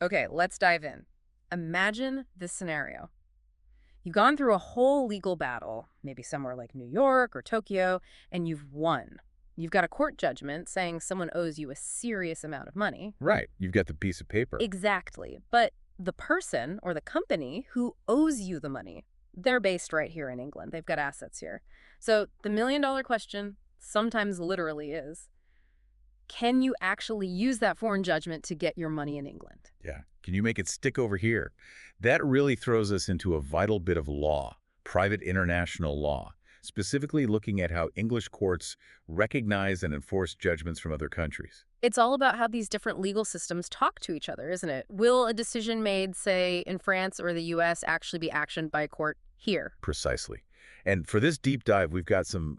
Okay, let's dive in. Imagine this scenario. You've gone through a whole legal battle, maybe somewhere like New York or Tokyo, and you've won. You've got a court judgment saying someone owes you a serious amount of money. Right. You've got the piece of paper. Exactly. But the person or the company who owes you the money, they're based right here in England. They've got assets here. So the million-dollar question sometimes literally is, can you actually use that foreign judgment to get your money in England? Yeah. Can you make it stick over here? That really throws us into a vital bit of law, private international law, specifically looking at how English courts recognize and enforce judgments from other countries. It's all about how these different legal systems talk to each other, isn't it? Will a decision made, say, in France or the US actually be actioned by a court here? Precisely. And for this deep dive, we've got some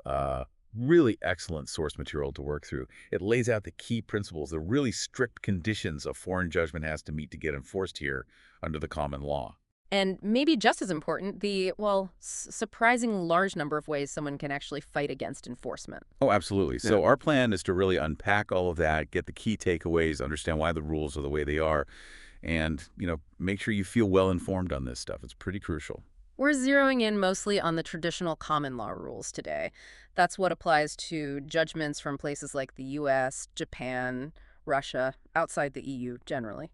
really excellent source material to work through. It lays out the key principles, the really strict conditions a foreign judgment has to meet to get enforced here under the common law. And maybe just as important, the, well, surprising large number of ways someone can actually fight against enforcement. Oh, absolutely. So our plan is to really unpack all of that, get the key takeaways, understand why the rules are the way they are, and, make sure you feel well informed on this stuff. It's pretty crucial. We're zeroing in mostly on the traditional common law rules today. That's what applies to judgments from places like the US, Japan, Russia, outside the EU generally.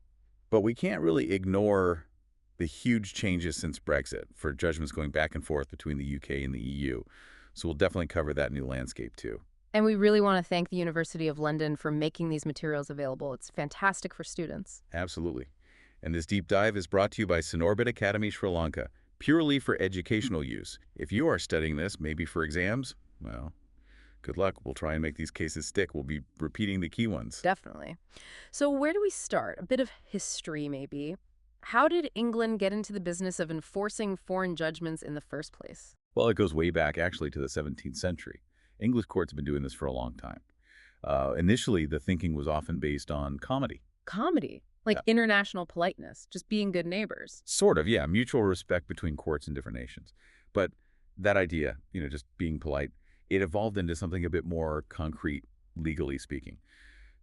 But we can't really ignore the huge changes since Brexit for judgments going back and forth between the UK and the EU. So we'll definitely cover that new landscape too. And we really want to thank the University of London for making these materials available. It's fantastic for students. Absolutely. And this deep dive is brought to you by Sinorbit Academy, Sri Lanka, purely for educational use. If you are studying this, maybe for exams, well, good luck. We'll try and make these cases stick. We'll be repeating the key ones. Definitely. So where do we start? A bit of history, maybe. How did England get into the business of enforcing foreign judgments in the first place? Well, it goes way back, actually, to the 17th century. English courts have been doing this for a long time. Initially, the thinking was often based on comedy. Comedy, like international politeness, just being good neighbors. Sort of, yeah, mutual respect between courts in different nations. But that idea, just being polite, it evolved into something a bit more concrete, legally speaking.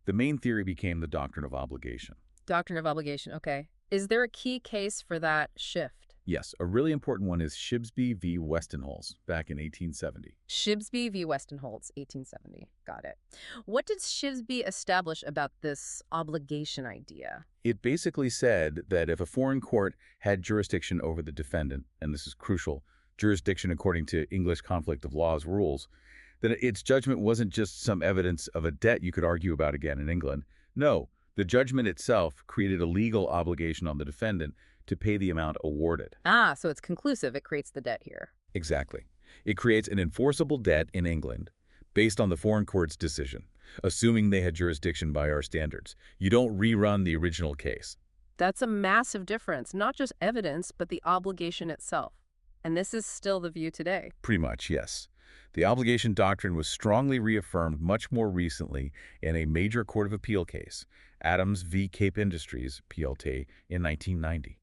The main theory became the doctrine of obligation. Doctrine of obligation, okay. Is there a key case for that shift? Yes, a really important one is Shibsby v. Westonhausen back in 1870. Shibsby v. Westonholtz, 1870. Got it. What did Shibsby establish about this obligation idea? It basically said that if a foreign court had jurisdiction over the defendant, and this is crucial, jurisdiction according to English conflict of laws rules, then its judgment wasn't just some evidence of a debt you could argue about again in England. No, the judgment itself created a legal obligation on the defendant to pay the amount awarded. Ah, so it's conclusive. It creates the debt here. Exactly. It creates an enforceable debt in England based on the foreign court's decision, assuming they had jurisdiction by our standards. You don't rerun the original case. That's a massive difference, not just evidence, but the obligation itself. And this is still the view today. Pretty much, yes. The obligation doctrine was strongly reaffirmed much more recently in a major court of appeal case, Adams v. Cape Industries, PLT, in 1990.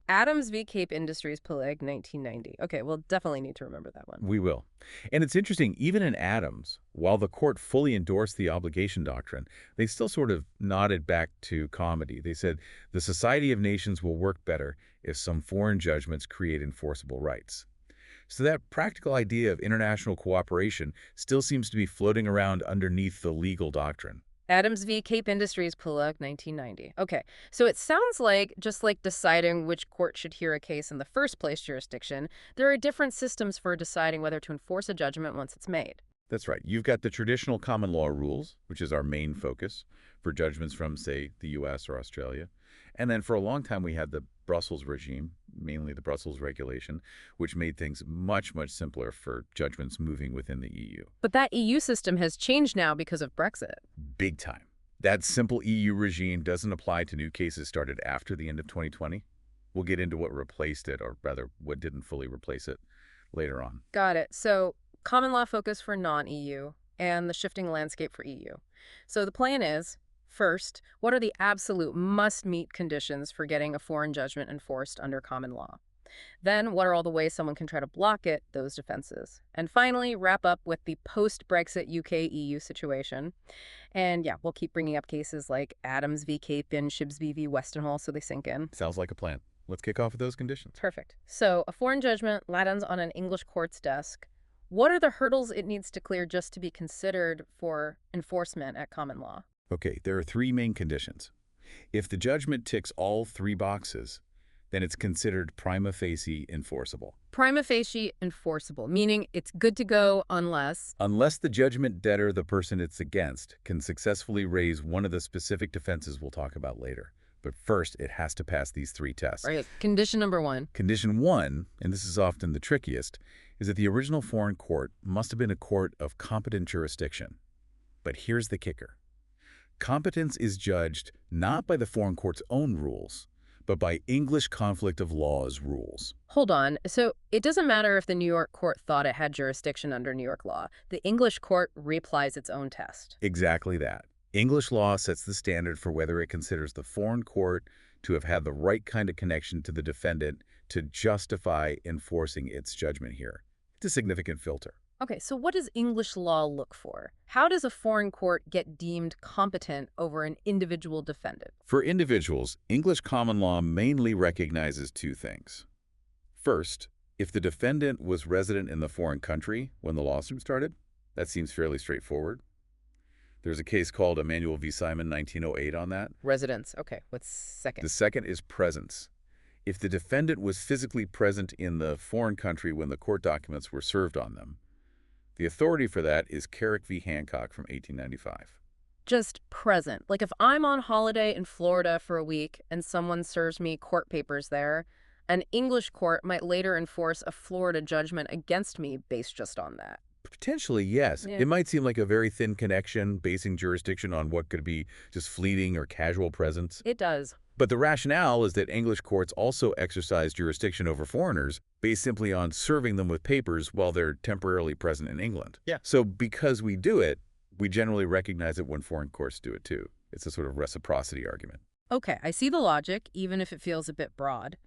Adams v. Cape Industries, Peleg, 1990. Okay, we'll definitely need to remember that one. We will. And it's interesting, even in Adams, while the court fully endorsed the obligation doctrine, they still sort of nodded back to comedy. They said, the Society of Nations will work better if some foreign judgments create enforceable rights. So that practical idea of international cooperation still seems to be floating around underneath the legal doctrine. Adams v. Cape Industries, Pullock, 1990. Okay, so it sounds like, just like deciding which court should hear a case in the first place jurisdiction, there are different systems for deciding whether to enforce a judgment once it's made. That's right. You've got the traditional common law rules, which is our main focus for judgments from, say, the U.S. or Australia. And then for a long time, we had the Brussels regime, mainly the Brussels regulation, which made things much, much simpler for judgments moving within the EU. But that EU system has changed now because of Brexit. Big time. That simple EU regime doesn't apply to new cases started after the end of 2020. We'll get into what replaced it, or rather, what didn't fully replace it later on. Got it. So common law focus for non-EU and the shifting landscape for EU. So the plan is, first, what are the absolute must-meet conditions for getting a foreign judgment enforced under common law? Then, what are all the ways someone can try to block it? Those defenses. And finally, wrap up with the post-Brexit UK-EU situation. And yeah, we'll keep bringing up cases like Adams v. Cape and Shibsby v. Westenhall so they sink in. Sounds like a plan. Let's kick off with those conditions. Perfect. So, a foreign judgment lands on an English court's desk. What are the hurdles it needs to clear just to be considered for enforcement at common law? Okay, there are three main conditions. If the judgment ticks all three boxes, then it's considered prima facie enforceable. Prima facie enforceable, meaning it's good to go unless... Unless the judgment debtor, the person it's against, can successfully raise one of the specific defenses we'll talk about later. But first, it has to pass these three tests. Right. Condition number one. Condition one, and this is often the trickiest, is that the original foreign court must have been a court of competent jurisdiction. But here's the kicker. Competence is judged not by the foreign court's own rules, but by English conflict of laws rules. Hold on. So it doesn't matter if the New York court thought it had jurisdiction under New York law. The English court reapplies its own test. Exactly that. English law sets the standard for whether it considers the foreign court to have had the right kind of connection to the defendant to justify enforcing its judgment here. It's a significant filter. Okay, so what does English law look for? How does a foreign court get deemed competent over an individual defendant? For individuals, English common law mainly recognizes two things. First, if the defendant was resident in the foreign country when the lawsuit started, that seems fairly straightforward. There's a case called Emanuel v. Simon, 1908 on that. Residence. Okay, what's second? The second is presence. If the defendant was physically present in the foreign country when the court documents were served on them, the authority for that is Carrick v. Hancock from 1895. Just present. Like if I'm on holiday in Florida for a week and someone serves me court papers there, an English court might later enforce a Florida judgment against me based just on that. Potentially, yes. Yeah. It might seem like a very thin connection, basing jurisdiction on what could be just fleeting or casual presence. It does. But the rationale is that English courts also exercise jurisdiction over foreigners based simply on serving them with papers while they're temporarily present in England. Yeah. So because we do it, we generally recognize it when foreign courts do it too. It's a sort of reciprocity argument. Okay, I see the logic, even if it feels a bit broad.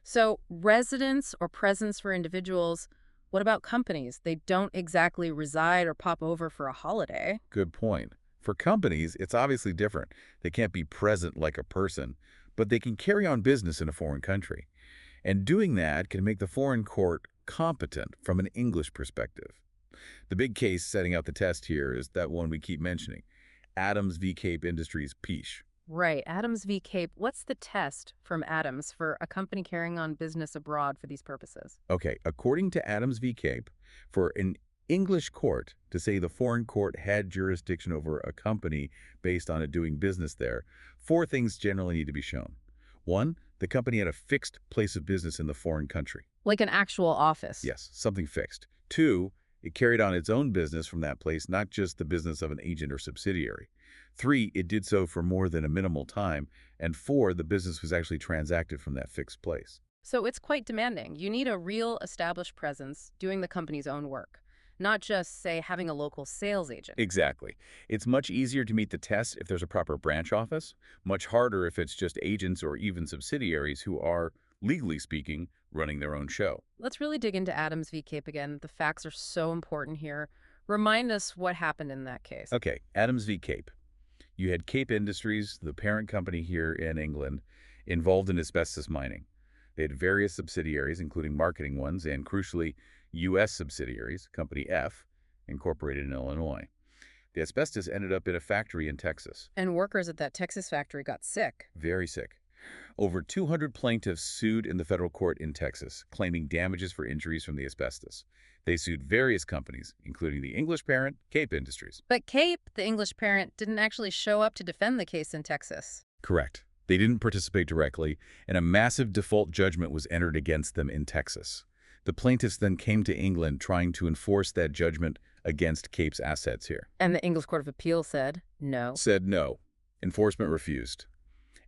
So residence or presence for individuals, what about companies? They don't exactly reside or pop over for a holiday. Good point. For companies, it's obviously different. They can't be present like a person, but they can carry on business in a foreign country. And doing that can make the foreign court competent from an English perspective. The big case setting out the test here is that one we keep mentioning, Adams v. Cape Industries, Peach. Right, Adams v. Cape. What's the test from Adams for a company carrying on business abroad for these purposes? Okay, according to Adams v. Cape, for an English court to say the foreign court had jurisdiction over a company based on it doing business there, four things generally need to be shown. One, the company had a fixed place of business in the foreign country. Like an actual office. Yes, something fixed. Two, it carried on its own business from that place, not just the business of an agent or subsidiary. Three, it did so for more than a minimal time. And four, the business was actually transacted from that fixed place. So it's quite demanding. You need a real established presence doing the company's own work, not just, say, having a local sales agent. Exactly. It's much easier to meet the test if there's a proper branch office, much harder if it's just agents or even subsidiaries who are, legally speaking, running their own show. Let's really dig into Adams v. Cape again. The facts are so important here. Remind us what happened in that case. Okay, Adams v. Cape. You had Cape Industries, the parent company here in England, involved in asbestos mining. They had various subsidiaries, including marketing ones, and crucially, U.S. subsidiaries, Company F, incorporated in Illinois. The asbestos ended up in a factory in Texas. And workers at that Texas factory got sick. Very sick. Over 200 plaintiffs sued in the federal court in Texas, claiming damages for injuries from the asbestos. They sued various companies, including the English parent, Cape Industries. But Cape, the English parent, didn't actually show up to defend the case in Texas. Correct. They didn't participate directly, and a massive default judgment was entered against them in Texas. The plaintiffs then came to England trying to enforce that judgment against Cape's assets here. And the English Court of Appeal said no. Said no. Enforcement refused.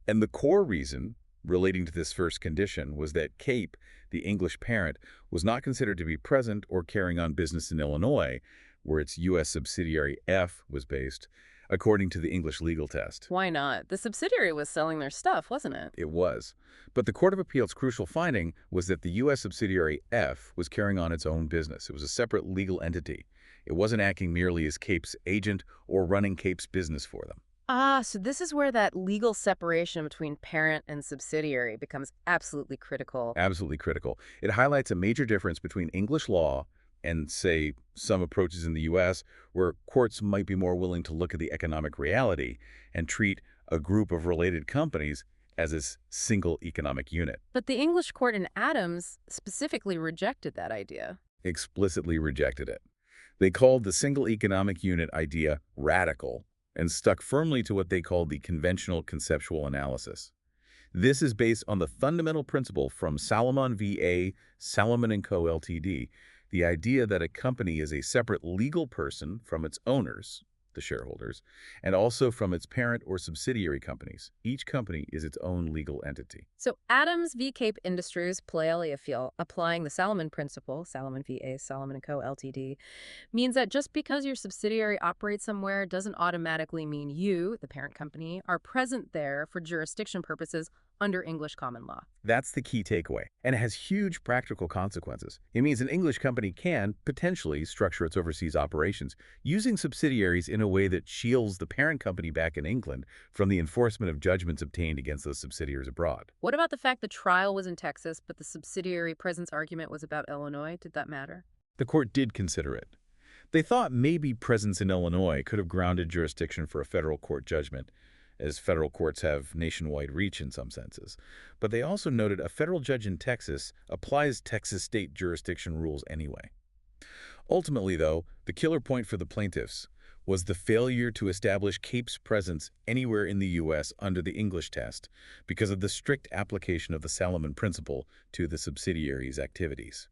And the core reason relating to this first condition was that Cape, the English parent, was not considered to be present or carrying on business in Illinois, where its U.S. subsidiary F was based, according to the English legal test. Why not? The subsidiary was selling their stuff, wasn't it? It was. But the Court of Appeal's crucial finding was that the U.S. subsidiary F was carrying on its own business. It was a separate legal entity. It wasn't acting merely as CAPE's agent or running CAPE's business for them. Ah, so this is where that legal separation between parent and subsidiary becomes absolutely critical. Absolutely critical. It highlights a major difference between English law and, say, some approaches in the U.S., where courts might be more willing to look at the economic reality and treat a group of related companies as a single economic unit. But the English court in Adams specifically rejected that idea. Explicitly rejected it. They called the single economic unit idea radical and stuck firmly to what they called the conventional conceptual analysis. This is based on the fundamental principle from Salomon v. Salomon & Co. Ltd., the idea that a company is a separate legal person from its owners, the shareholders, and also from its parent or subsidiary companies. Each company is its own legal entity. So Adams v. Cape Industries play a field applying the Salomon principle, Salomon v. Salomon & Co. Ltd., means that just because your subsidiary operates somewhere doesn't automatically mean you, the parent company, are present there for jurisdiction purposes under English common law. That's the key takeaway, and it has huge practical consequences. It means an English company can, potentially, structure its overseas operations using subsidiaries in a way that shields the parent company back in England from the enforcement of judgments obtained against those subsidiaries abroad. What about the fact the trial was in Texas, but the subsidiary presence argument was about Illinois? Did that matter? The court did consider it. They thought maybe presence in Illinois could have grounded jurisdiction for a federal court judgment, as federal courts have nationwide reach in some senses. But they also noted a federal judge in Texas applies Texas state jurisdiction rules anyway. Ultimately, though, the killer point for the plaintiffs was the failure to establish CAPE's presence anywhere in the U.S. under the English test because of the strict application of the Salomon principle to the subsidiaries' activities.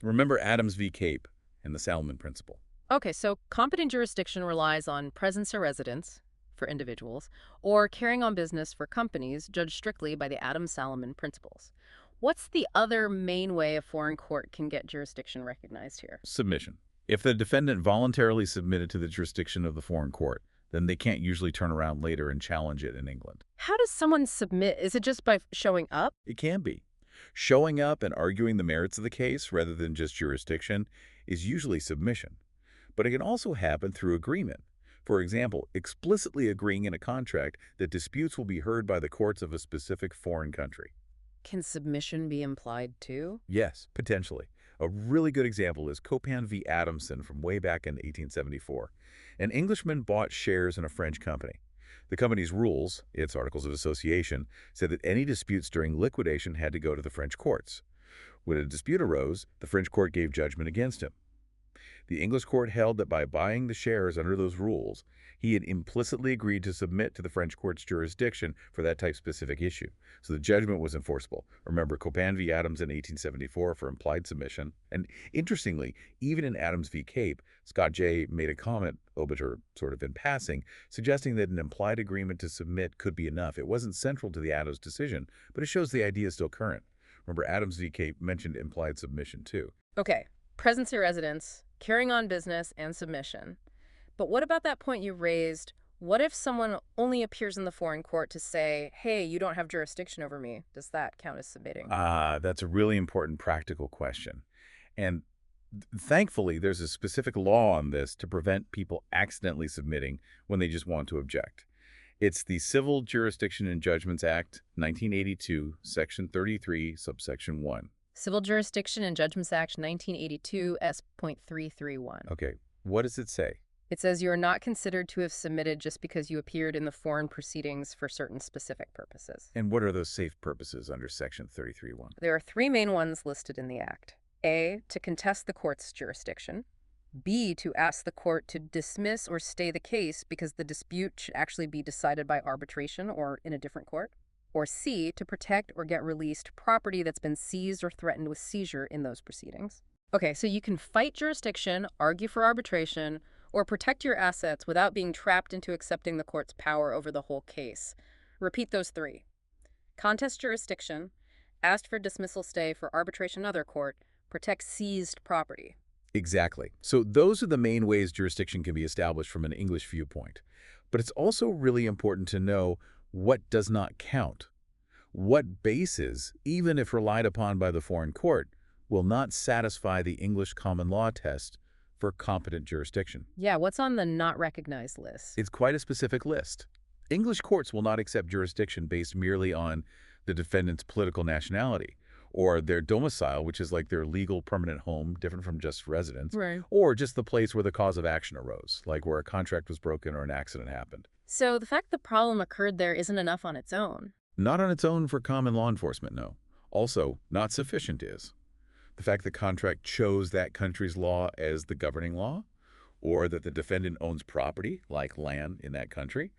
Remember Adams v. CAPE and the Salomon principle. Okay, so competent jurisdiction relies on presence or residence for individuals, or carrying on business for companies judged strictly by the Adams-Salomon principles. What's the other main way a foreign court can get jurisdiction recognized here? Submission. If the defendant voluntarily submitted to the jurisdiction of the foreign court, then they can't usually turn around later and challenge it in England. How does someone submit? Is it just by showing up? It can be. Showing up and arguing the merits of the case rather than just jurisdiction is usually submission. But it can also happen through agreement. For example, explicitly agreeing in a contract that disputes will be heard by the courts of a specific foreign country. Can submission be implied too? Yes, potentially. A really good example is Copan v. Adamson from way back in 1874. An Englishman bought shares in a French company. The company's rules, its Articles of Association, said that any disputes during liquidation had to go to the French courts. When a dispute arose, the French court gave judgment against him. The English court held that by buying the shares under those rules, he had implicitly agreed to submit to the French court's jurisdiction for that type-specific issue. So the judgment was enforceable. Remember Copan v. Adams in 1874 for implied submission. And interestingly, even in Adams v. Cape, Scott J. made a comment, obiter sort of in passing, suggesting that an implied agreement to submit could be enough. It wasn't central to the Adams decision, but it shows the idea is still current. Remember, Adams v. Cape mentioned implied submission too. Okay, presence or residence, carrying on business, and submission. But what about that point you raised? What if someone only appears in the foreign court to say, hey, you don't have jurisdiction over me? Does that count as submitting? That's a really important practical question. And thankfully, there's a specific law on this to prevent people accidentally submitting when they just want to object. It's the Civil Jurisdiction and Judgments Act, 1982, Section 33, subsection 1. Civil Jurisdiction and Judgments Act 1982 S.331. Okay, what does it say? It says you are not considered to have submitted just because you appeared in the foreign proceedings for certain specific purposes. And what are those safe purposes under Section 33.1? There are three main ones listed in the Act. A, to contest the court's jurisdiction. B, to ask the court to dismiss or stay the case because the dispute should actually be decided by arbitration or in a different court. Or C, to protect or get released property that's been seized or threatened with seizure in those proceedings. Okay, so you can fight jurisdiction, argue for arbitration, or protect your assets without being trapped into accepting the court's power over the whole case. Repeat those three. Contest jurisdiction, ask for dismissal stay for arbitration other court, protect seized property. Exactly. So those are the main ways jurisdiction can be established from an English viewpoint. But it's also really important to know what does not count. What bases, even if relied upon by the foreign court, will not satisfy the English common law test for competent jurisdiction. Yeah, what's on the not recognized list? It's quite a specific list. English courts will not accept jurisdiction based merely on the defendant's political nationality or their domicile, which is like their legal permanent home, different from just residence, Right. or just the place where the cause of action arose, like where a contract was broken or an accident happened. So the fact the problem occurred there isn't enough on its own. Not on its own for common law enforcement, no. Also, not sufficient is. The fact the contract chose that country's law as the governing law, or that the defendant owns property, like land, in that country,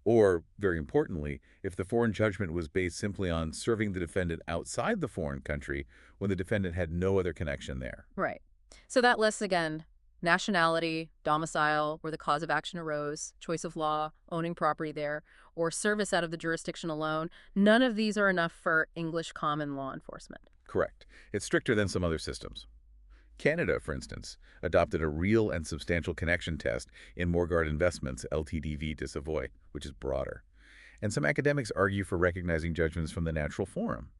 or, very importantly, if the foreign judgment was based simply on serving the defendant outside the foreign country when the defendant had no other connection there. Right. So that lists again nationality, domicile, where the cause of action arose, choice of law, owning property there, or service out of the jurisdiction alone. None of these are enough for English common law enforcement. Correct. It's stricter than some other systems. Canada, for instance, adopted a real and substantial connection test in Morguard Investments Ltd v. de Savoy, which is broader. And some academics argue for recognizing judgments from the natural forum.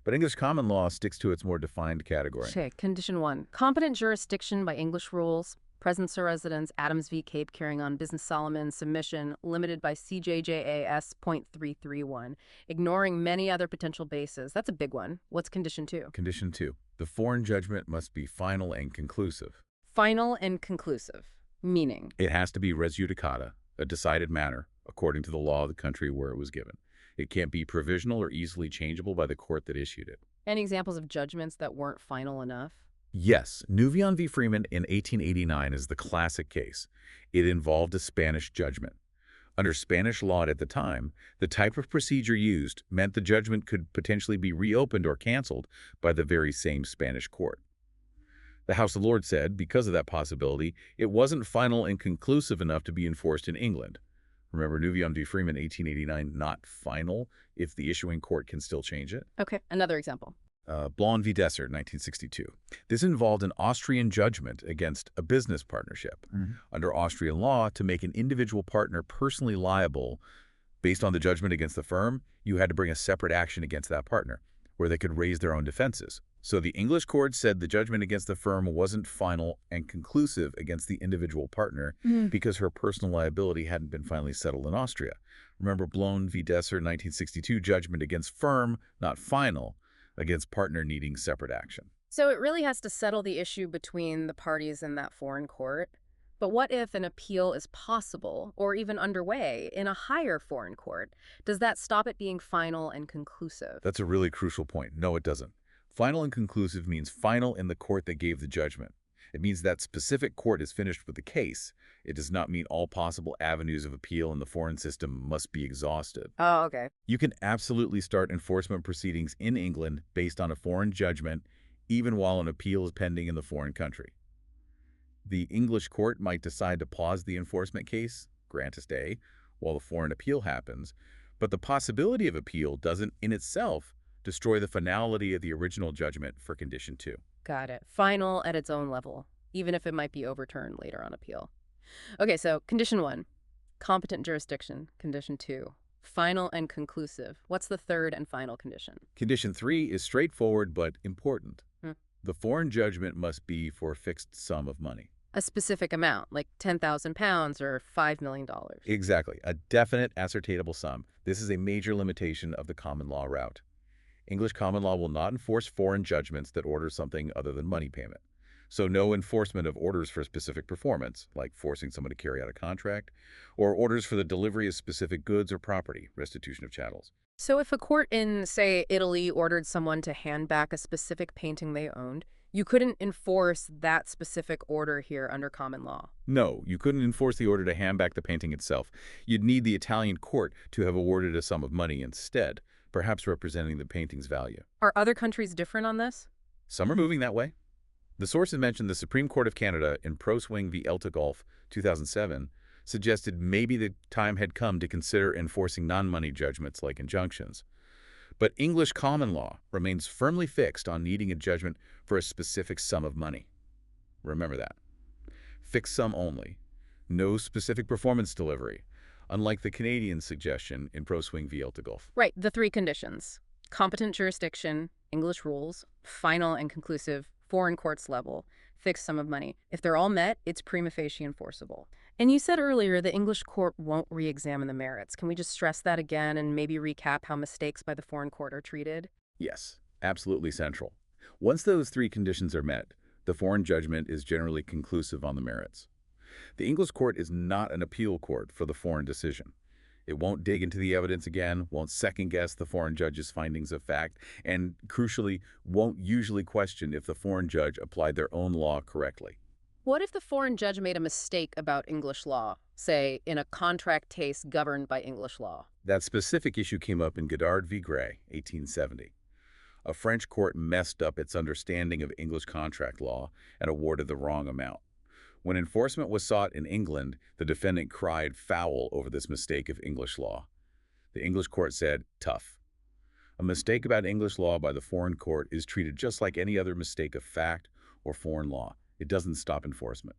But English common law sticks to its more defined category. Okay, condition 1. Competent jurisdiction by English rules, presence or residence, Adams v. Cape carrying on Business Solomon, submission, limited by CJJAS.331, ignoring many other potential bases. That's a big one. What's condition 2? Condition 2. The foreign judgment must be final and conclusive. Final and conclusive, meaning? It has to be res judicata, a decided matter, according to the law of the country where it was given. It can't be provisional or easily changeable by the court that issued it. Any examples of judgments that weren't final enough? Yes, Nuvion v. Freeman in 1889 is the classic case. It involved a Spanish judgment. Under Spanish law at the time, the type of procedure used meant the judgment could potentially be reopened or canceled by the very same Spanish court. The House of Lords said, because of that possibility, it wasn't final and conclusive enough to be enforced in England. Remember Nuvion v. Freeman, 1889, not final if the issuing court can still change it? Okay, another example. Blon v. Desser, 1962. This involved an Austrian judgment against a business partnership. Under Austrian law, to make an individual partner personally liable based on the judgment against the firm, you had to bring a separate action against that partner, where they could raise their own defenses. So the English court said the judgment against the firm wasn't final and conclusive against the individual partner because her personal liability hadn't been finally settled in Austria. Remember Blon v. Desser, 1962, judgment against firm, not final, against partner needing separate action. So it really has to settle the issue between the parties in that foreign court. But what if an appeal is possible or even underway in a higher foreign court? Does that stop it being final and conclusive? That's a really crucial point. No, it doesn't. Final and conclusive means final in the court that gave the judgment. It means that specific court is finished with the case. It does not mean all possible avenues of appeal in the foreign system must be exhausted. Oh, okay. You can absolutely start enforcement proceedings in England based on a foreign judgment, even while an appeal is pending in the foreign country. The English court might decide to pause the enforcement case, grant a stay, while the foreign appeal happens, but the possibility of appeal doesn't in itself destroy the finality of the original judgment for Condition 2. Got it. Final at its own level, even if it might be overturned later on appeal. Okay, so condition 1, competent jurisdiction. Condition 2, final and conclusive. What's the third and final condition? Condition 3 is straightforward but important. Hmm. The foreign judgment must be for a fixed sum of money. A specific amount, like £10,000 or $5 million. Exactly. A definite, ascertainable sum. This is a major limitation of the common law route. English common law will not enforce foreign judgments that order something other than money payment. So no enforcement of orders for specific performance, like forcing someone to carry out a contract, or orders for the delivery of specific goods or property, restitution of chattels. So if a court in, say, Italy ordered someone to hand back a specific painting they owned, you couldn't enforce that specific order here under common law. No, you couldn't enforce the order to hand back the painting itself. You'd need the Italian court to have awarded a sum of money instead, perhaps representing the painting's value. Are other countries different on this? Some are moving that way. The sources mentioned the Supreme Court of Canada in Pro Swing v. Elta Golf, 2007, suggested maybe the time had come to consider enforcing non-money judgments like injunctions. But English common law remains firmly fixed on needing a judgment for a specific sum of money. Remember that. Fixed sum only. No specific performance delivery, unlike the Canadian suggestion in ProSwing v. Gulf. Right, the three conditions. Competent jurisdiction, English rules, final and conclusive, foreign courts level, fixed sum of money. If they're all met, it's prima facie enforceable. And you said earlier the English court won't re-examine the merits. Can we just stress that again and maybe recap how mistakes by the foreign court are treated? Yes, absolutely central. Once those three conditions are met, the foreign judgment is generally conclusive on the merits. The English court is not an appeal court for the foreign decision. It won't dig into the evidence again, won't second-guess the foreign judge's findings of fact, and, crucially, won't usually question if the foreign judge applied their own law correctly. What if the foreign judge made a mistake about English law, say, in a contract case governed by English law? That specific issue came up in Godard v. Gray, 1870. A French court messed up its understanding of English contract law and awarded the wrong amount. When enforcement was sought in England, the defendant cried foul over this mistake of English law. The English court said, tough. A mistake about English law by the foreign court is treated just like any other mistake of fact or foreign law. It doesn't stop enforcement.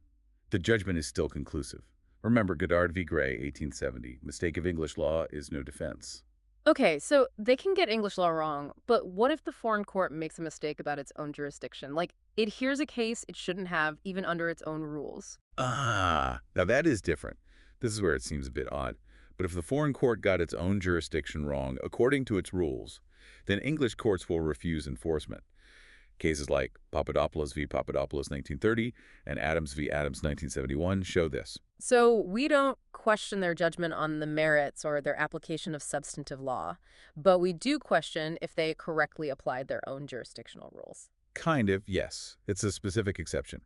The judgment is still conclusive. Remember Godard v. Gray, 1870. Mistake of English law is no defense. Okay, so they can get English law wrong, but what if the foreign court makes a mistake about its own jurisdiction? Like, it hears a case it shouldn't have, even under its own rules. Now that is different. This is where it seems a bit odd. But if the foreign court got its own jurisdiction wrong according to its rules, then English courts will refuse enforcement. Cases like Papadopoulos v. Papadopoulos 1930 and Adams v. Adams 1971 show this. So we don't question their judgment on the merits or their application of substantive law, but we do question if they correctly applied their own jurisdictional rules. Kind of, yes. It's a specific exception.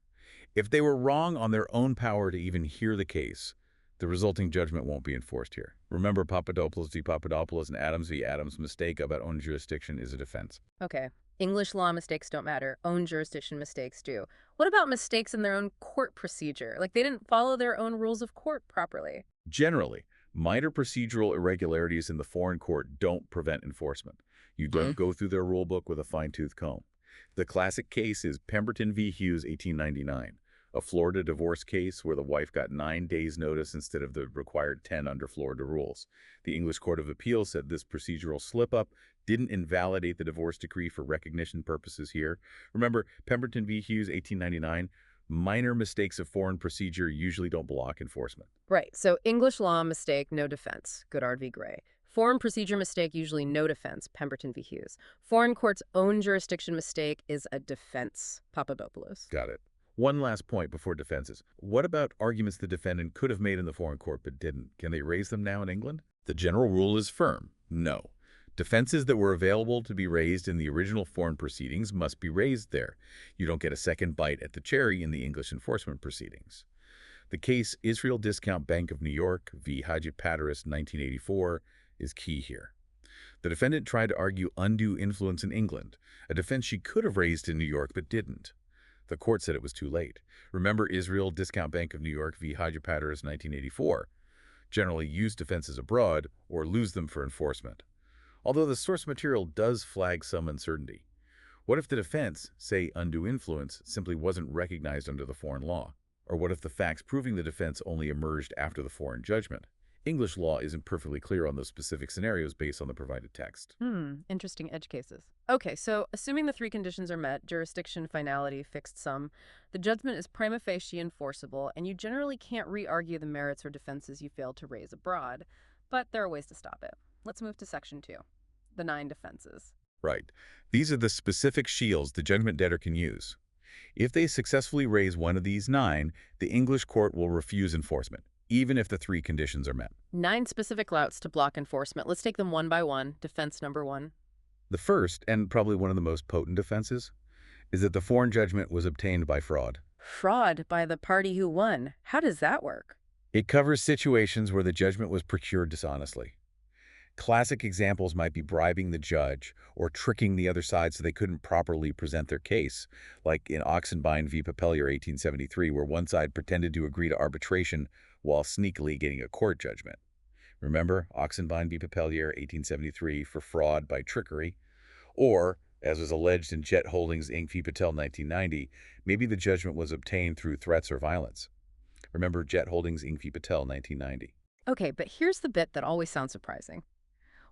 If they were wrong on their own power to even hear the case, the resulting judgment won't be enforced here. Remember Papadopoulos v. Papadopoulos and Adams v. Adams' mistake about own jurisdiction is a defense. Okay. English law mistakes don't matter. Own jurisdiction mistakes do. What about mistakes in their own court procedure? Like they didn't follow their own rules of court properly. Generally, minor procedural irregularities in the foreign court don't prevent enforcement. You don't go through their rulebook with a fine-tooth comb. The classic case is Pemberton v. Hughes, 1899, a Florida divorce case where the wife got 9 days' notice instead of the required 10 under Florida rules. The English Court of Appeal said this procedural slip-up didn't invalidate the divorce decree for recognition purposes here. Remember, Pemberton v. Hughes, 1899, minor mistakes of foreign procedure usually don't block enforcement. Right. So English law mistake, no defense. Godard v. Gray. Foreign procedure mistake, usually no defense. Pemberton v. Hughes. Foreign court's own jurisdiction mistake is a defense. Papadopoulos. Got it. One last point before defenses. What about arguments the defendant could have made in the foreign court but didn't? Can they raise them now in England? The general rule is firm. No. Defenses that were available to be raised in the original foreign proceedings must be raised there. You don't get a second bite at the cherry in the English enforcement proceedings. The case Israel Discount Bank of New York v. Hadjipateras 1984 is key here. The defendant tried to argue undue influence in England, a defense she could have raised in New York but didn't. The court said it was too late. Remember Israel Discount Bank of New York v. Hadjipateras 1984. Generally use defenses abroad or lose them for enforcement. Although the source material does flag some uncertainty. What if the defense, say undue influence, simply wasn't recognized under the foreign law? Or what if the facts proving the defense only emerged after the foreign judgment? English law isn't perfectly clear on those specific scenarios based on the provided text. Interesting edge cases. Okay, so assuming the three conditions are met, jurisdiction, finality, fixed sum, the judgment is prima facie enforceable, and you generally can't re-argue the merits or defenses you failed to raise abroad, but there are ways to stop it. Let's move to Section 2, the 9 defenses. Right. These are the specific shields the judgment debtor can use. If they successfully raise one of these 9, the English court will refuse enforcement, even if the 3 conditions are met. 9 specific routes to block enforcement. Let's take them one by one. Defense number 1. The first, and probably one of the most potent defenses, is that the foreign judgment was obtained by fraud. Fraud by the party who won. How does that work? It covers situations where the judgment was procured dishonestly. Classic examples might be bribing the judge or tricking the other side so they couldn't properly present their case, like in Oxenbein v. Papelier 1873, where one side pretended to agree to arbitration while sneakily getting a court judgment. Remember Oxenbein v. Papelier 1873 for fraud by trickery? Or As was alleged in Jet Holdings Inc. v. Patel 1990, maybe the judgment was obtained through threats or violence. Remember Jet Holdings Inc. v. Patel 1990. Okay, but here's the bit that always sounds surprising.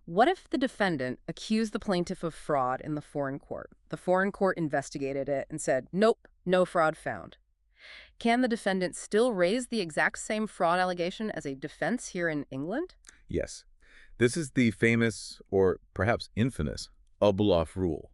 What if the defendant accused the plaintiff of fraud in the foreign court? The foreign court investigated it and said, nope, no fraud found. Can the defendant still raise the exact same fraud allegation as a defense here in England? Yes, this is the famous, or perhaps infamous, Abulaf rule.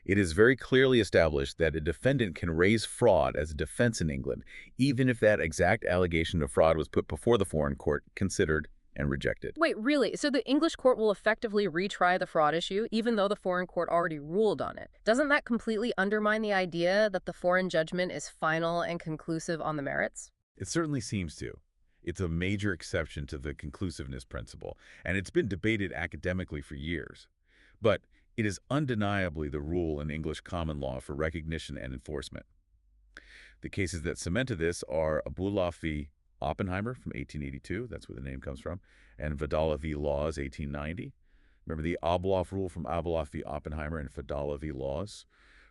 It is very clearly established that a defendant can raise fraud as a defense in England, even if that exact allegation of fraud was put before the foreign court, considered, and rejected. Wait, really? So the English court will effectively retry the fraud issue, even though the foreign court already ruled on it? Doesn't that completely undermine the idea that the foreign judgment is final and conclusive on the merits? It certainly seems to. It's a major exception to the conclusiveness principle, and it's been debated academically for years. But it is undeniably the rule in English common law for recognition and enforcement. The cases that cemented this are Abulaf v. Oppenheimer from 1882, that's where the name comes from, and Vidala v. Laws, 1890. Remember the Abulaf rule from Abulaf v. Oppenheimer and Vidala v. Laws?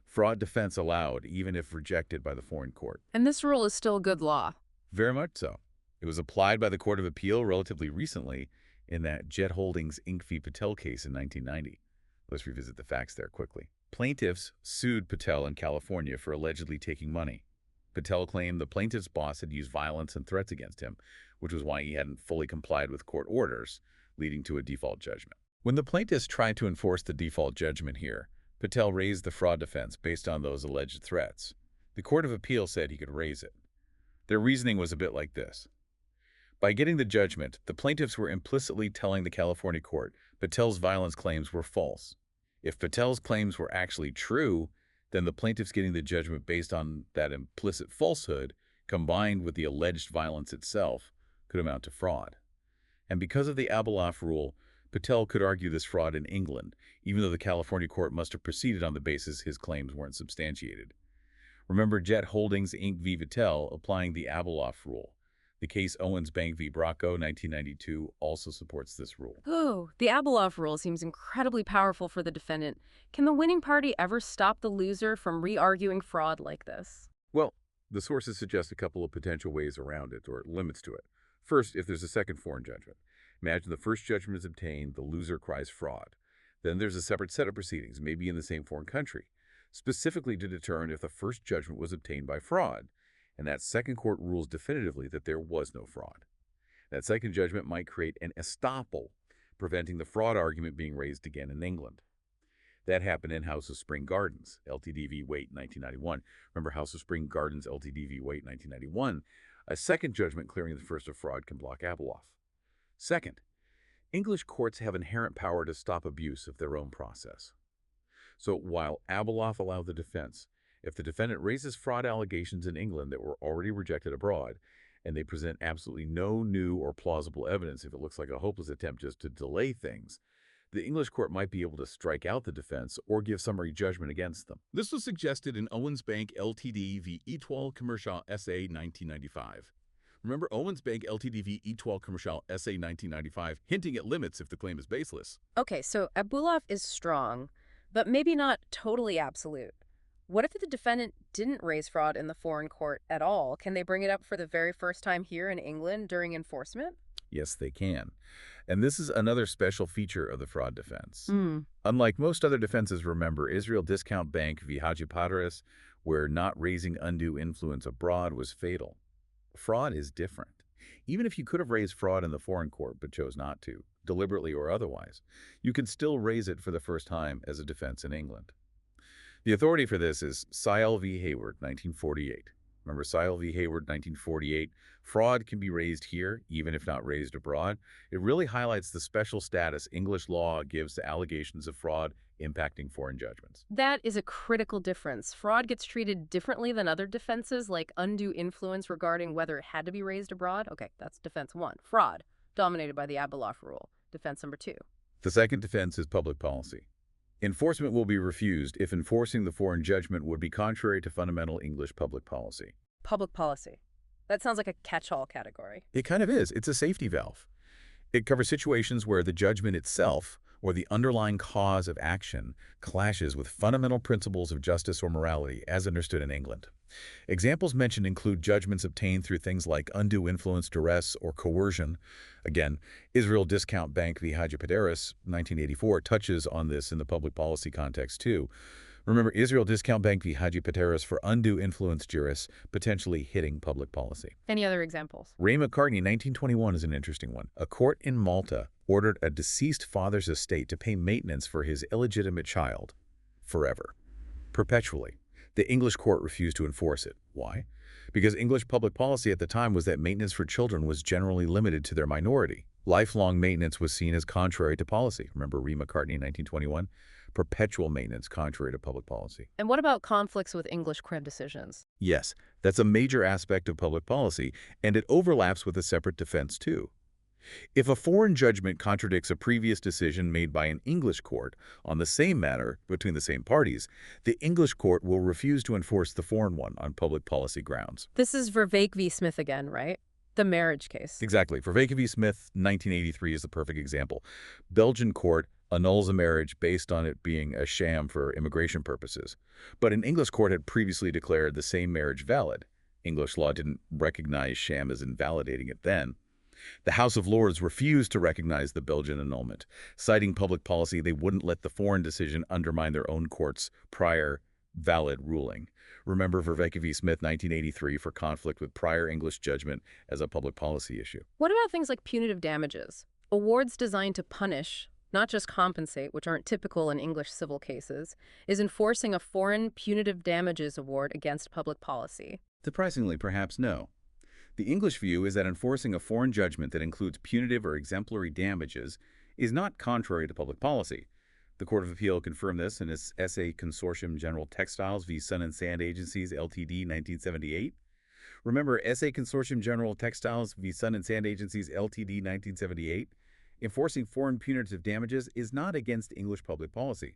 Fraud defense allowed, even if rejected by the foreign court. And this rule is still good law. Very much so. It was applied by the Court of Appeal relatively recently in that Jet Holdings Inc. v. Patel case in 1990. Let's revisit the facts there quickly. Plaintiffs sued Patel in California for allegedly taking money. Patel claimed the plaintiff's boss had used violence and threats against him, which was why he hadn't fully complied with court orders, leading to a default judgment. When the plaintiffs tried to enforce the default judgment here, Patel raised the fraud defense based on those alleged threats. The Court of Appeal said he could raise it. Their reasoning was a bit like this. By getting the judgment, the plaintiffs were implicitly telling the California court Patel's violence claims were false. If Patel's claims were actually true, then the plaintiffs getting the judgment based on that implicit falsehood, combined with the alleged violence itself, could amount to fraud. And because of the Abulaf rule, Patel could argue this fraud in England, even though the California court must have proceeded on the basis his claims weren't substantiated. Remember Jet Holdings Inc. v. Patel applying the Abulaf rule. The case Owens Bank v. Bracco, 1992, also supports this rule. Oh, the Abulaf rule seems incredibly powerful for the defendant. Can the winning party ever stop the loser from re-arguing fraud like this? Well, the sources suggest a couple of potential ways around it, or limits to it. First, if there's a second foreign judgment. Imagine the first judgment is obtained, the loser cries fraud. Then there's a separate set of proceedings, maybe in the same foreign country, specifically to determine if the first judgment was obtained by fraud, and that second court rules definitively that there was no fraud. That second judgment might create an estoppel, preventing the fraud argument being raised again in England. That happened in House of Spring Gardens, Ltd v. Waite, 1991. Remember House of Spring Gardens, Ltd v. Waite, 1991? A second judgment clearing the first of fraud can block Abulaf. Second, English courts have inherent power to stop abuse of their own process. So while Abulaf allowed the defense, if the defendant raises fraud allegations in England that were already rejected abroad, and they present absolutely no new or plausible evidence if it looks like a hopeless attempt just to delay things, the English court might be able to strike out the defense or give summary judgment against them. This was suggested in Owens Bank Ltd v. Étoile Commerciale SA 1995. Remember Owens Bank Ltd v. Étoile Commerciale SA 1995, hinting at limits if the claim is baseless. Okay, so Abulaf is strong, but maybe not totally absolute. What if the defendant didn't raise fraud in the foreign court at all? Can they bring it up for the very first time here in England during enforcement? Yes, they can. And this is another special feature of the fraud defense. Hmm. Unlike most other defenses, remember Israel Discount Bank v. Haji Padres, where not raising undue influence abroad was fatal. Fraud is different. Even if you could have raised fraud in the foreign court but chose not to, deliberately or otherwise, you could still raise it for the first time as a defense in England. The authority for this is Sile v. Hayward, 1948. Remember Sile v. Hayward, 1948? Fraud can be raised here, even if not raised abroad. It really highlights the special status English law gives to allegations of fraud impacting foreign judgments. That is a critical difference. Fraud gets treated differently than other defenses, like undue influence regarding whether it had to be raised abroad. Okay, that's defense one. Fraud, dominated by the Abulaf rule. Defense number two. The second defense is public policy. Enforcement will be refused if enforcing the foreign judgment would be contrary to fundamental English public policy. Public policy. That sounds like a catch-all category. It kind of is. It's a safety valve. It covers situations where the judgment itself or the underlying cause of action clashes with fundamental principles of justice or morality as understood in England. Examples mentioned include judgments obtained through things like undue influence, duress, or coercion. Again, Israel Discount Bank v. Hadjipateras, 1984, touches on this in the public policy context too. Remember, Israel Discount Bank v. Hadjipateras for undue influence juris, potentially hitting public policy. Any other examples? Ray McCartney, 1921, is an interesting one. A court in Malta ordered a deceased father's estate to pay maintenance for his illegitimate child forever, perpetually. The English court refused to enforce it. Why? Because English public policy at the time was that maintenance for children was generally limited to their minority. Lifelong maintenance was seen as contrary to policy. Remember Ray McCartney, 1921? Perpetual maintenance contrary to public policy. And what about conflicts with English court decisions? Yes, that's a major aspect of public policy, and it overlaps with a separate defense too. If a foreign judgment contradicts a previous decision made by an English court on the same matter between the same parties, the English court will refuse to enforce the foreign one on public policy grounds. This is Vervaeke v. Smith again, right? The marriage case. Exactly. Vervaeke v. Smith, 1983 is the perfect example. Belgian court annuls a marriage based on it being a sham for immigration purposes. But an English court had previously declared the same marriage valid. English law didn't recognize sham as invalidating it then. The House of Lords refused to recognize the Belgian annulment. Citing public policy, they wouldn't let the foreign decision undermine their own court's prior valid ruling. Remember Vervaeke v. Smith, 1983, for conflict with prior English judgment as a public policy issue. What about things like punitive damages? Awards designed to punish, not just compensate, which aren't typical in English civil cases, is enforcing a foreign punitive damages award against public policy. Surprisingly, perhaps no. The English view is that enforcing a foreign judgment that includes punitive or exemplary damages is not contrary to public policy. The Court of Appeal confirmed this in its essay Consortium General Textiles v. Sun and Sand Agencies, Ltd., 1978. Remember Essay Consortium General Textiles v. Sun and Sand Agencies, Ltd., 1978? Enforcing foreign punitive damages is not against English public policy.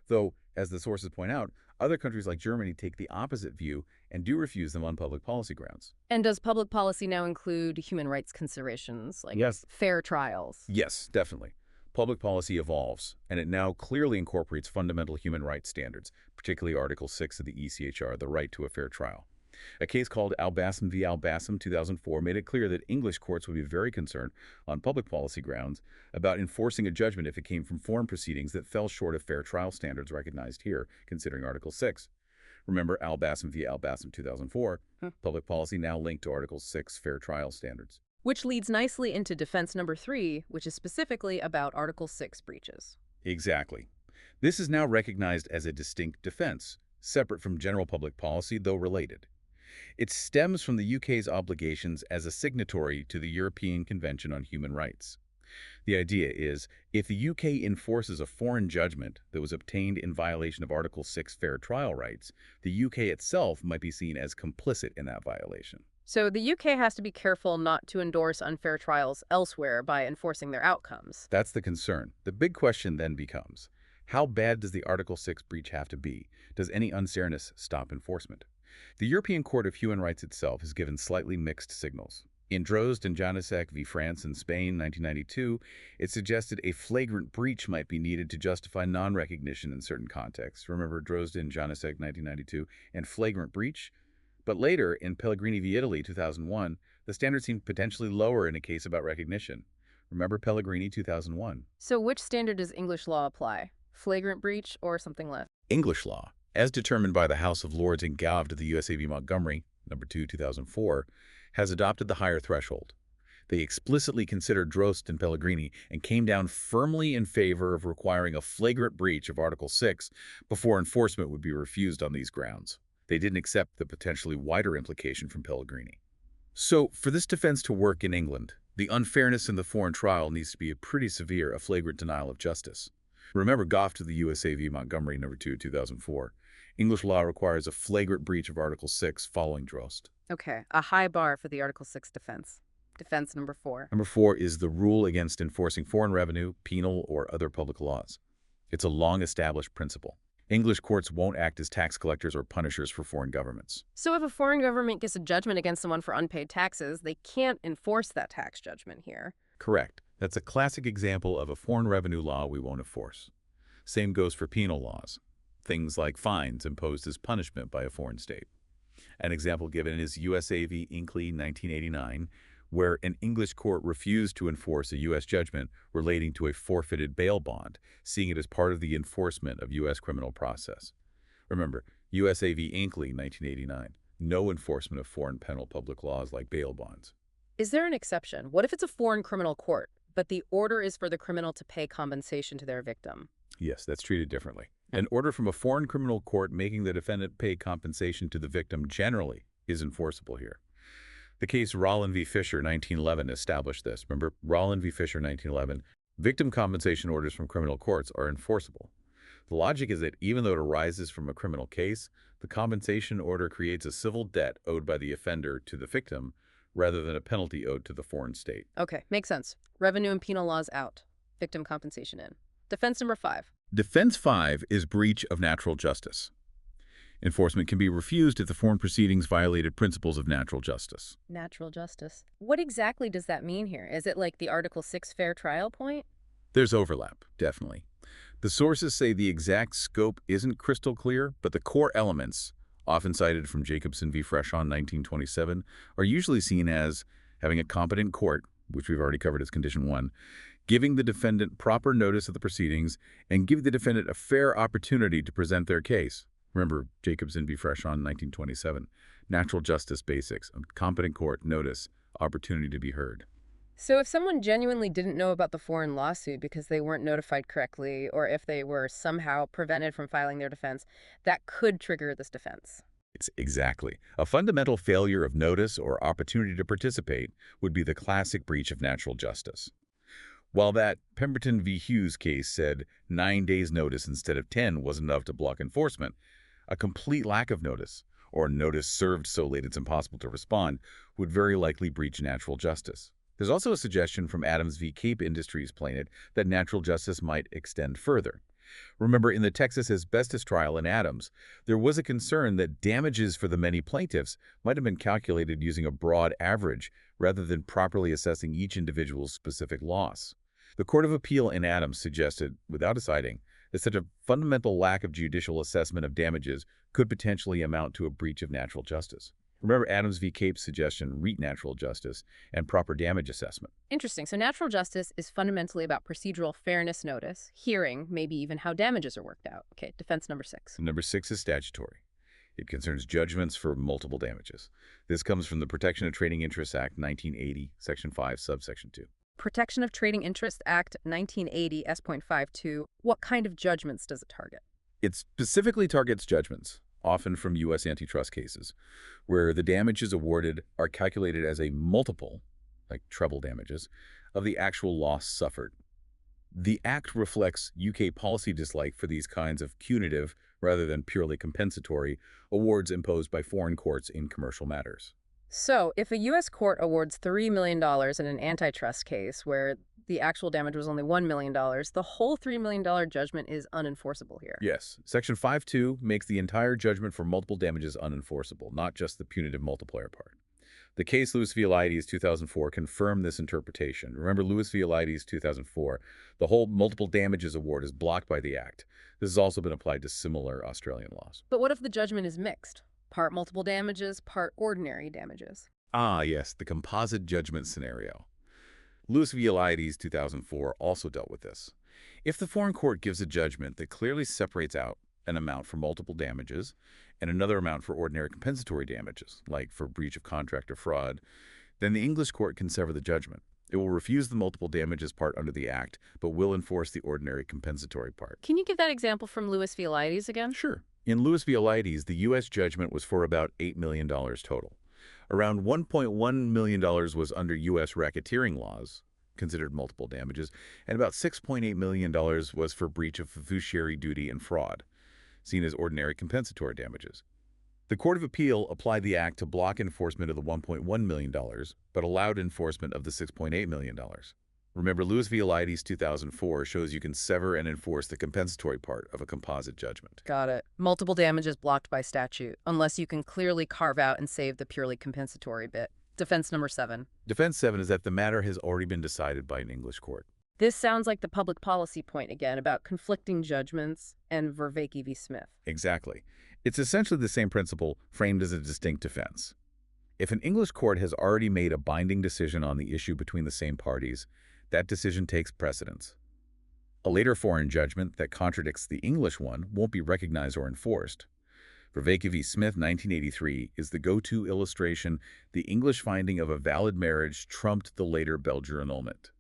Though, as the sources point out, other countries like Germany take the opposite view and do refuse them on public policy grounds. And does public policy now include human rights considerations, like Yes. fair trials? Yes, definitely. Public policy evolves, and it now clearly incorporates fundamental human rights standards, particularly Article 6 of the ECHR, the right to a fair trial. A case called Al-Bassam v. Al-Bassam, 2004, made it clear that English courts would be very concerned, on public policy grounds, about enforcing a judgment if it came from foreign proceedings that fell short of fair trial standards recognized here, considering Article 6. Remember Al-Bassam v. Al-Bassam, 2004, public policy now linked to Article 6 fair trial standards. Which leads nicely into defense number 3, which is specifically about Article 6 breaches. Exactly. This is now recognized as a distinct defense, separate from general public policy, though related. It stems from the UK's obligations as a signatory to the European Convention on Human Rights. The idea is, if the UK enforces a foreign judgment that was obtained in violation of Article 6 fair trial rights, the UK itself might be seen as complicit in that violation. So the UK has to be careful not to endorse unfair trials elsewhere by enforcing their outcomes. That's the concern. The big question then becomes, how bad does the Article 6 breach have to be? Does any unfairness stop enforcement? The European Court of Human Rights itself has given slightly mixed signals. In Drozd and Janacek v. France and Spain, 1992, it suggested a flagrant breach might be needed to justify non-recognition in certain contexts. Remember Drozd and Janacek, 1992, and flagrant breach? But later, in Pellegrini v. Italy, 2001, the standard seemed potentially lower in a case about recognition. Remember Pellegrini, 2001? So which standard does English law apply? Flagrant breach or something less? English law, as determined by the House of Lords in Gov to the USA v. Montgomery, number 2, 2004, has adopted the higher threshold. They explicitly considered Drozd and Pellegrini and came down firmly in favor of requiring a flagrant breach of Article 6 before enforcement would be refused on these grounds. They didn't accept the potentially wider implication from Pellegrini. So, for this defense to work in England, the unfairness in the foreign trial needs to be a pretty severe, a flagrant denial of justice. Remember Goff to the USA v. Montgomery, number 2, 2004. English law requires a flagrant breach of Article 6 following Drozd. Okay, a high bar for the Article 6 defense. Defense number 4. Number 4 is the rule against enforcing foreign revenue, penal, or other public laws. It's a long-established principle. English courts won't act as tax collectors or punishers for foreign governments. So if a foreign government gets a judgment against someone for unpaid taxes, they can't enforce that tax judgment here. Correct. That's a classic example of a foreign revenue law we won't enforce. Same goes for penal laws, things like fines imposed as punishment by a foreign state. An example given is USA v. Inkley 1989, where an English court refused to enforce a U.S. judgment relating to a forfeited bail bond, seeing it as part of the enforcement of U.S. criminal process. Remember, USA v. Inkley 1989, no enforcement of foreign penal public laws like bail bonds. Is there an exception? What if it's a foreign criminal court, but the order is for the criminal to pay compensation to their victim? Yes, that's treated differently. An order from a foreign criminal court making the defendant pay compensation to the victim generally is enforceable here. The case Rollin v. Fisher 1911 established this. Remember, Rollin v. Fisher 1911, victim compensation orders from criminal courts are enforceable. The logic is that even though it arises from a criminal case, the compensation order creates a civil debt owed by the offender to the victim rather than a penalty owed to the foreign state. Okay, makes sense. Revenue and penal laws out. Victim compensation in. Defense number 5. Defense 5 is breach of natural justice. Enforcement can be refused if the foreign proceedings violated principles of natural justice. Natural justice. What exactly does that mean here? Is it like the Article 6 fair trial point? There's overlap, definitely. The sources say the exact scope isn't crystal clear, but the core elements, often cited from Jacobson v. Freshon 1927, are usually seen as having a competent court, which we've already covered as Condition 1, giving the defendant proper notice of the proceedings, and give the defendant a fair opportunity to present their case. Remember, Jacobson v. Freshon 1927. Natural justice basics, a competent court, notice, opportunity to be heard. So if someone genuinely didn't know about the foreign lawsuit because they weren't notified correctly, or if they were somehow prevented from filing their defense, that could trigger this defense. It's exactly. A fundamental failure of notice or opportunity to participate would be the classic breach of natural justice. While that Pemberton v. Hughes case said 9 days notice instead of 10 was enough to block enforcement, a complete lack of notice, or notice served so late it's impossible to respond, would very likely breach natural justice. There's also a suggestion from Adams v. Cape Industries plaintiff that natural justice might extend further. Remember, in the Texas asbestos trial in Adams, there was a concern that damages for the many plaintiffs might have been calculated using a broad average rather than properly assessing each individual's specific loss. The Court of Appeal in Adams suggested, without deciding, that such a fundamental lack of judicial assessment of damages could potentially amount to a breach of natural justice. Remember Adams v. Cape's suggestion, read natural justice and proper damage assessment. Interesting. So natural justice is fundamentally about procedural fairness notice, hearing, maybe even how damages are worked out. Okay, defense number 6. Number 6 is statutory. It concerns judgments for multiple damages. This comes from the Protection of Trading Interests Act 1980, Section 5, Subsection 2. Protection of Trading Interest Act 1980, S.52. What kind of judgments does it target? It specifically targets judgments, often from U.S. antitrust cases, where the damages awarded are calculated as a multiple, like treble damages, of the actual loss suffered. The Act reflects UK policy dislike for these kinds of punitive, rather than purely compensatory, awards imposed by foreign courts in commercial matters. So, if a U.S. court awards $3 million in an antitrust case where the actual damage was only $1 million, the whole $3 million judgment is unenforceable here. Yes, Section 5.2 makes the entire judgment for multiple damages unenforceable, not just the punitive multiplier part. The case Lewis v. Eliades 2004 confirmed this interpretation. Remember Lewis v. Eliades 2004, the whole multiple damages award is blocked by the Act. This has also been applied to similar Australian laws. But what if the judgment is mixed? Part multiple damages, part ordinary damages. Ah, yes, the composite judgment scenario. Lewis v. Eliades 2004 also dealt with this. If the foreign court gives a judgment that clearly separates out an amount for multiple damages and another amount for ordinary compensatory damages, like for breach of contract or fraud, then the English court can sever the judgment. It will refuse the multiple damages part under the Act, but will enforce the ordinary compensatory part. Can you give that example from Lewis v. Eliades again? Sure. In Lewis v. Eliades, the U.S. judgment was for about $8 million total. Around $1.1 million was under U.S. racketeering laws, considered multiple damages, and about $6.8 million was for breach of fiduciary duty and fraud, seen as ordinary compensatory damages. The Court of Appeal applied the Act to block enforcement of the $1.1 million, but allowed enforcement of the $6.8 million. Remember, Lewis v. Eliades 2004 shows you can sever and enforce the compensatory part of a composite judgment. Got it. Multiple damages blocked by statute, unless you can clearly carve out and save the purely compensatory bit. Defense number 7. Defense 7 is that the matter has already been decided by an English court. This sounds like the public policy point again about conflicting judgments and Vervaeke v. Smith. Exactly. It's essentially the same principle framed as a distinct defense. If an English court has already made a binding decision on the issue between the same parties, that decision takes precedence. A later foreign judgment that contradicts the English one won't be recognized or enforced. Vervaeke v. Smith, 1983, is the go-to illustration. The English finding of a valid marriage trumped the later Belgian annulment.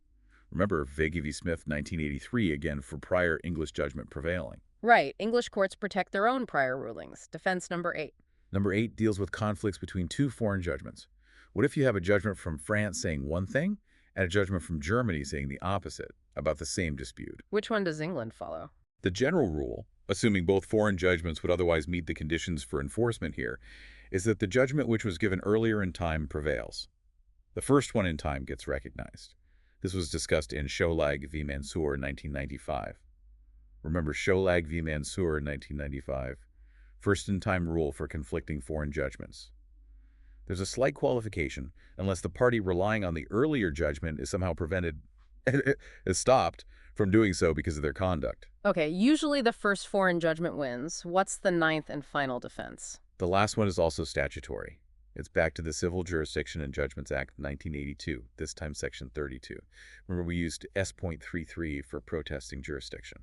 Remember, Vervaeke v. Smith, 1983, again for prior English judgment prevailing. Right. English courts protect their own prior rulings. Defense number 8. Number 8 deals with conflicts between two foreign judgments. What if you have a judgment from France saying one thing and a judgment from Germany saying the opposite about the same dispute? Which one does England follow? The general rule, assuming both foreign judgments would otherwise meet the conditions for enforcement here, is that the judgment which was given earlier in time prevails. The first one in time gets recognized. This was discussed in Scholag v. Mansour, 1995. Remember Scholag v. Mansour, 1995. First-in-time rule for conflicting foreign judgments. There's a slight qualification unless the party relying on the earlier judgment is somehow prevented, is stopped from doing so because of their conduct. Okay, usually the first foreign judgment wins. What's the 9th and final defense? The last one is also statutory. It's back to the Civil Jurisdiction and Judgments Act 1982, this time Section 32. Remember, we used S.33 for protesting jurisdiction.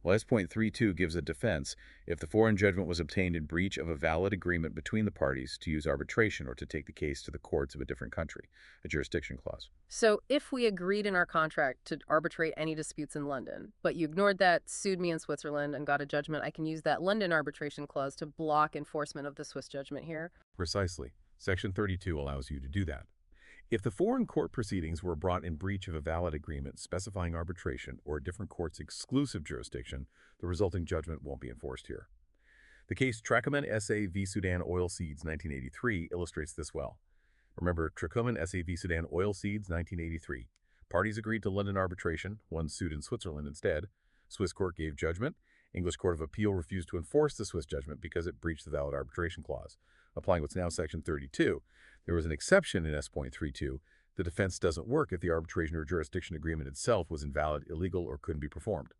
Well, S.32 gives a defense if the foreign judgment was obtained in breach of a valid agreement between the parties to use arbitration or to take the case to the courts of a different country, a jurisdiction clause. So if we agreed in our contract to arbitrate any disputes in London, but you ignored that, sued me in Switzerland, and got a judgment, I can use that London arbitration clause to block enforcement of the Swiss judgment here? Precisely. Section 32 allows you to do that. If the foreign court proceedings were brought in breach of a valid agreement specifying arbitration or a different court's exclusive jurisdiction, the resulting judgment won't be enforced here. The case Tracomen S.A. v. Sudan Oil Seeds 1983 illustrates this well. Remember, Tracomen S.A. v. Sudan Oil Seeds 1983. Parties agreed to London arbitration, one sued in Switzerland instead. Swiss court gave judgment. English Court of Appeal refused to enforce the Swiss judgment because it breached the valid arbitration clause. Applying what's now Section 32, there was an exception in S.32. The defense doesn't work if the arbitration or jurisdiction agreement itself was invalid, illegal, or couldn't be performed.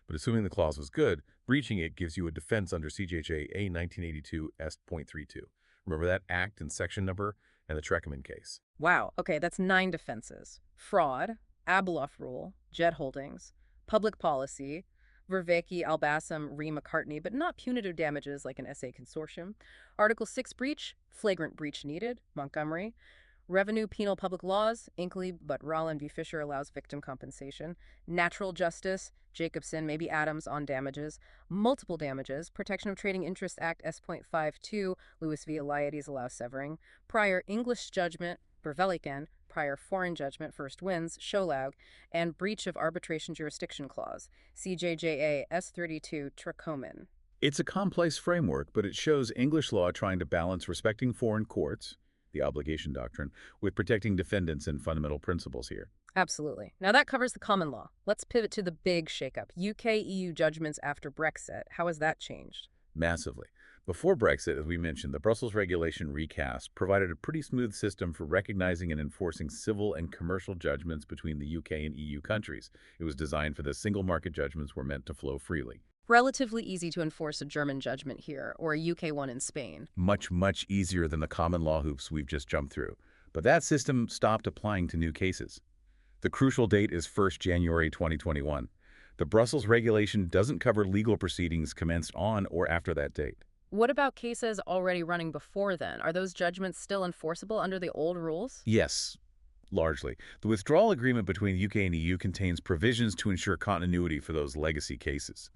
But assuming the clause was good, breaching it gives you a defense under CJHA A 1982 S.32. Remember that act and section number and the Tracomen case. Wow. Okay, that's 9 defenses. Fraud, Abeloff rule, Jet Holdings, public policy, Vervaeke, Albassam, Ree McCartney, but not punitive damages like an SA consortium. Article 6 breach, flagrant breach needed, Montgomery. Revenue, penal, public laws, Inkley, but Rollin v. Fisher allows victim compensation. Natural justice, Jacobson, maybe Adams on damages. Multiple damages, Protection of Trading Interest Act S.52, Lewis v. Eliades allows severing. Prior English judgment, Verveliken, prior foreign judgment, first wins, Scholag, and breach of arbitration jurisdiction clause, CJJA S.32, Tracomen. It's a complex framework, but it shows English law trying to balance respecting foreign courts, the obligation doctrine, with protecting defendants and fundamental principles here. Absolutely. Now that covers the common law. Let's pivot to the big shakeup. UK-EU judgments after Brexit. How has that changed? Massively. Before Brexit, as we mentioned, the Brussels regulation recast provided a pretty smooth system for recognizing and enforcing civil and commercial judgments between the UK and EU countries. It was designed for the single market judgments were meant to flow freely. Relatively easy to enforce a German judgment here, or a UK one in Spain. Much, much easier than the common law hoops we've just jumped through. But that system stopped applying to new cases. The crucial date is 1st January 2021. The Brussels regulation doesn't cover legal proceedings commenced on or after that date. What about cases already running before then? Are those judgments still enforceable under the old rules? Yes, largely. The withdrawal agreement between the UK and EU contains provisions to ensure continuity for those legacy cases.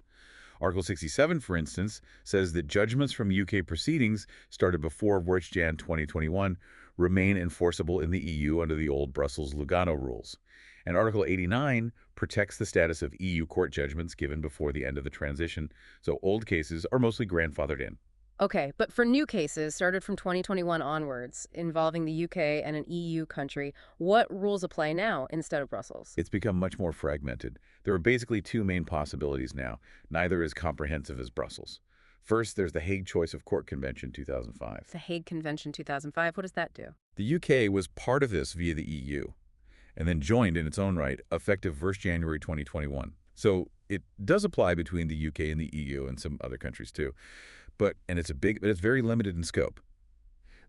Article 67, for instance, says that judgments from UK proceedings started before 1st Jan 2021 remain enforceable in the EU under the old Brussels-Lugano rules. And Article 89 protects the status of EU court judgments given before the end of the transition, so old cases are mostly grandfathered in. Okay, but for new cases started from 2021 onwards involving the UK and an EU country, what rules apply now instead of Brussels? It's become much more fragmented. There are basically two main possibilities now, neither as comprehensive as Brussels. First, there's the Hague Choice of Court Convention 2005. The Hague Convention 2005, what does that do? The UK was part of this via the EU, and then joined in its own right, effective 1st January 2021. So it does apply between the UK and the EU and some other countries too. And it's very limited in scope.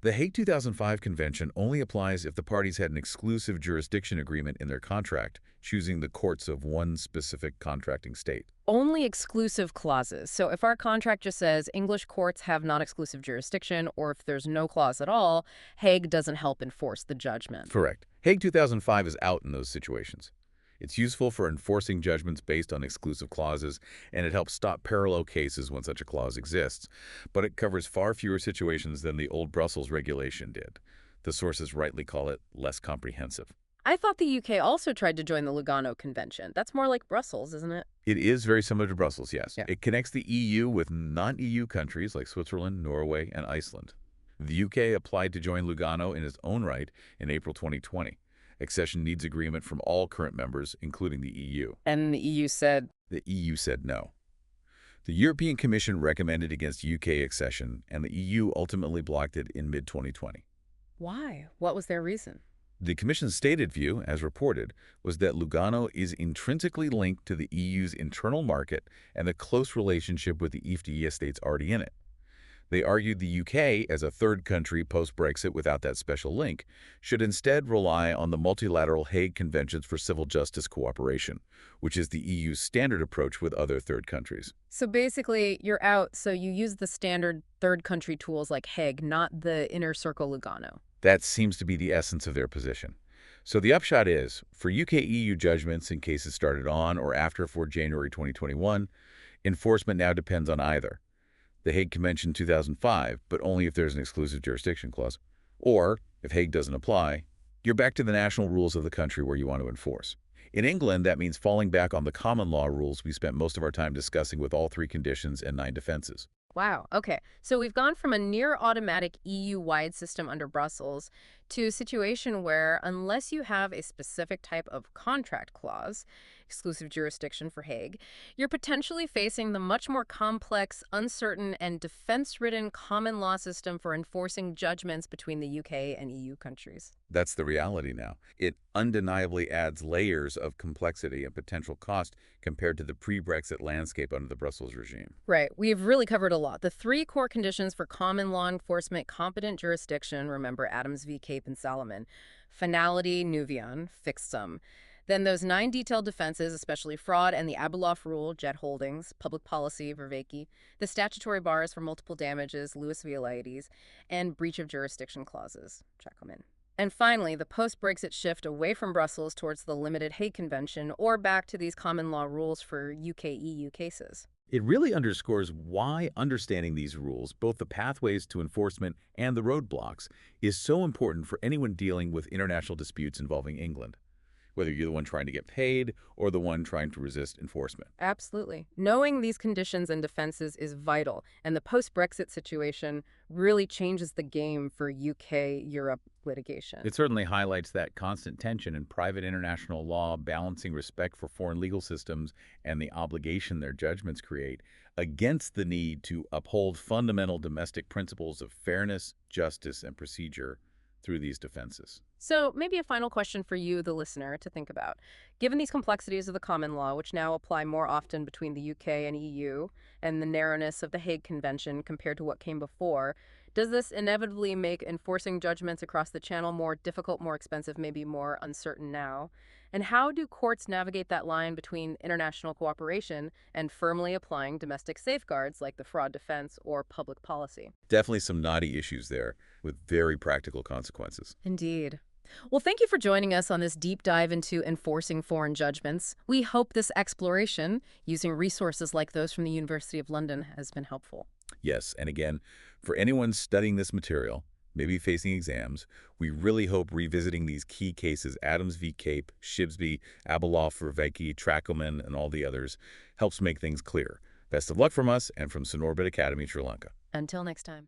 The Hague 2005 Convention only applies if the parties had an exclusive jurisdiction agreement in their contract, choosing the courts of one specific contracting state. Only exclusive clauses. So if our contract just says English courts have non-exclusive jurisdiction, or if there's no clause at all, Hague doesn't help enforce the judgment. Correct. Hague 2005 is out in those situations. It's useful for enforcing judgments based on exclusive clauses, and it helps stop parallel cases when such a clause exists. But it covers far fewer situations than the old Brussels regulation did. The sources rightly call it less comprehensive. I thought the UK also tried to join the Lugano Convention. That's more like Brussels, isn't it? It is very similar to Brussels, yes. Yeah. It connects the EU with non-EU countries like Switzerland, Norway, and Iceland. The UK applied to join Lugano in its own right in April 2020. Accession needs agreement from all current members, including the EU. And the EU said, The EU said no. The European Commission recommended against UK accession, and the EU ultimately blocked it in mid-2020. why? What was their reason? The Commission's stated view, as reported, was that Lugano is intrinsically linked to the EU's internal market and the close relationship with the EFTA states already in it. They argued the UK, as a third country post-Brexit without that special link, should instead rely on the multilateral Hague Conventions for Civil Justice Cooperation, which is the EU's standard approach with other third countries. So basically, you're out, so you use the standard third country tools like Hague, not the inner circle Lugano. That seems to be the essence of their position. So the upshot is, for UK-EU judgments in cases started on or after 4 January 2021, enforcement now depends on either the Hague Convention 2005, but only if there's an exclusive jurisdiction clause, or, if Hague doesn't apply, you're back to the national rules of the country where you want to enforce. In England, that means falling back on the common law rules we spent most of our time discussing with all 3 conditions and 9 defenses. Wow. Okay. So we've gone from a near automatic EU-wide system under Brussels to a situation where, unless you have a specific type of contract clause, exclusive jurisdiction for Hague, you're potentially facing the much more complex, uncertain, and defense-ridden common law system for enforcing judgments between the UK and EU countries. That's the reality now. It undeniably adds layers of complexity and potential cost compared to the pre-Brexit landscape under the Brussels regime. Right. We've really covered a lot. The 3 core conditions for common law enforcement: competent jurisdiction, remember Adams v. Cape and Salomon; finality, nuvion, fixed sum. Then those 9 detailed defenses, especially fraud and the Abeloff rule, Jet Holdings; public policy, Verveke; the statutory bars for multiple damages, Lewis v. Eliades; and breach of jurisdiction clauses, Checkelman. And finally, the post-Brexit shift away from Brussels towards the limited Hague Convention or back to these common law rules for UK-EU cases. It really underscores why understanding these rules, both the pathways to enforcement and the roadblocks, is so important for anyone dealing with international disputes involving England, whether you're the one trying to get paid or the one trying to resist enforcement. Absolutely. Knowing these conditions and defenses is vital, and the post-Brexit situation really changes the game for UK-Europe litigation. It certainly highlights that constant tension in private international law, balancing respect for foreign legal systems and the obligation their judgments create against the need to uphold fundamental domestic principles of fairness, justice, and procedure through these defenses. So maybe a final question for you, the listener, to think about. Given these complexities of the common law, which now apply more often between the UK and EU, and the narrowness of the Hague Convention compared to what came before, does this inevitably make enforcing judgments across the Channel more difficult, more expensive, maybe more uncertain now? And how do courts navigate that line between international cooperation and firmly applying domestic safeguards like the fraud defense or public policy? Definitely some knotty issues there with very practical consequences. Indeed. Well, thank you for joining us on this deep dive into enforcing foreign judgments. We hope this exploration, using resources like those from the University of London, has been helpful. Yes, and again, for anyone studying this material, maybe facing exams, we really hope revisiting these key cases, Adams v. Cape, Shibsby, Abeloff, Verveke, Trackelman, and all the others, helps make things clear. Best of luck from us and from Sinorbit Academy, Sri Lanka. Until next time.